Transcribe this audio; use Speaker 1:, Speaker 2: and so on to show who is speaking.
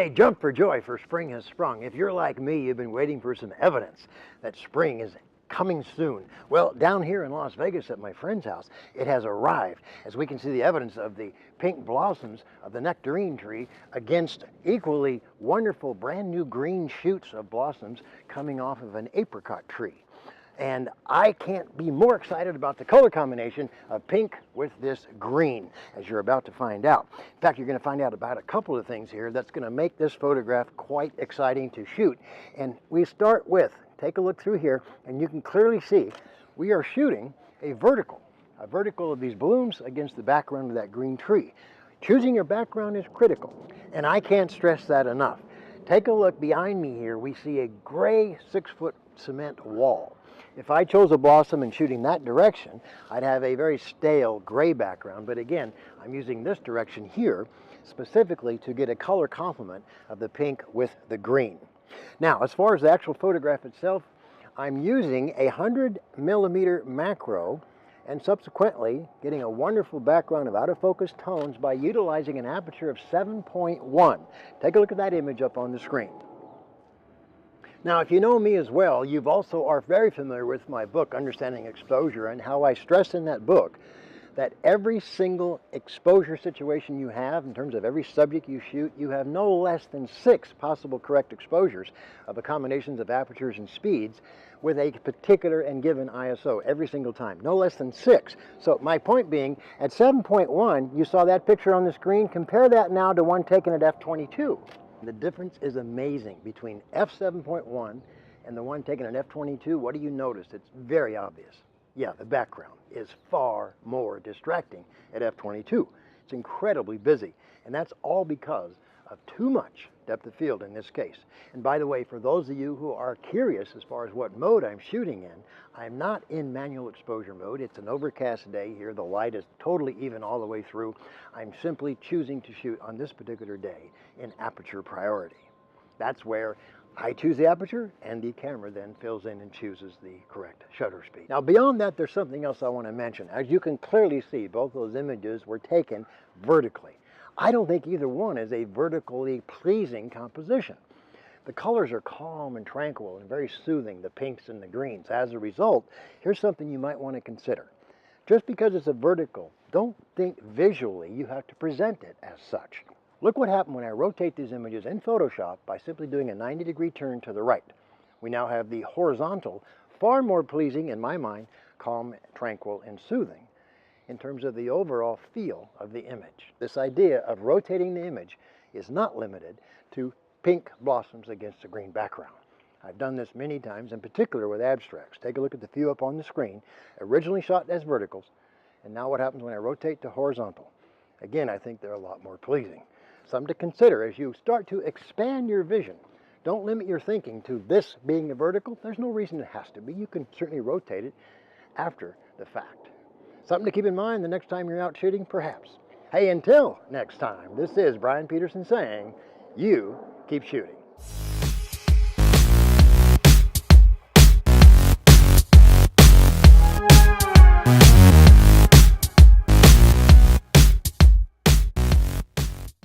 Speaker 1: Hey, jump for joy, for spring has sprung. If you're like me, you've been waiting for some evidence that spring is coming soon. Well, down here in Las Vegas at my friend's house, it has arrived, as we can see the evidence of the pink blossoms of the nectarine tree against equally wonderful brand new green shoots of blossoms coming off of an apricot tree. And I can't be more excited about the color combination of pink with this green, as you're about to find out. In fact, you're going to find out about a couple of things here that's going to make this photograph quite exciting to shoot. And we start with, take a look through here, and you can clearly see we are shooting a vertical of these blooms against the background of that green tree. Choosing your background is critical, and I can't stress that enough. Take a look behind me here. We see a gray 6-foot cement wall. If I chose a blossom and shooting that direction, I'd have a very stale gray background. But again, I'm using this direction here specifically to get a color complement of the pink with the green. Now, as far as the actual photograph itself, I'm using a 100mm macro and subsequently getting a wonderful background of out-of-focus tones by utilizing an aperture of 7.1. Take a look at that image up on the screen. Now, if you know me as well, you've also are very familiar with my book, Understanding Exposure, and how I stress in that book that every single exposure situation you have, in terms of every subject you shoot, you have no less than 6 possible correct exposures of the combinations of apertures and speeds with a particular and given ISO every single time, no less than 6. So my point being, at 7.1, you saw that picture on the screen. Compare that now to one taken at f/22. The difference is amazing between f7.1 and the one taken at f/22. What do you notice? It's very obvious. Yeah, the background is far more distracting at f/22. It's incredibly busy, and that's all because of too much depth of field in this case. And by the way, for those of you who are curious as far as what mode I'm shooting in, I'm not in manual exposure mode. It's an overcast day here. The light is totally even all the way through. I'm simply choosing to shoot on this particular day in aperture priority. That's where I choose the aperture, and the camera then fills in and chooses the correct shutter speed. Now, beyond that, there's something else I want to mention. As you can clearly see, both those images were taken vertically. I don't think either one is a vertically pleasing composition. The colors are calm and tranquil and very soothing, the pinks and the greens. As a result, here's something you might want to consider. Just because it's a vertical, don't think visually you have to present it as such. Look what happened when I rotate these images in Photoshop by simply doing a 90-degree turn to the right. We now have the horizontal, far more pleasing in my mind, calm, tranquil, and soothing in terms of the overall feel of the image. This idea of rotating the image is not limited to pink blossoms against a green background. I've done this many times, in particular with abstracts. Take a look at the few up on the screen, originally shot as verticals, and now what happens when I rotate to horizontal. Again, I think they're a lot more pleasing. Something to consider as you start to expand your vision. Don't limit your thinking to this being a vertical. There's no reason it has to be. You can certainly rotate it after the fact. Something to keep in mind the next time you're out shooting, perhaps. Hey, until next time, this is Bryan Peterson saying, you keep shooting.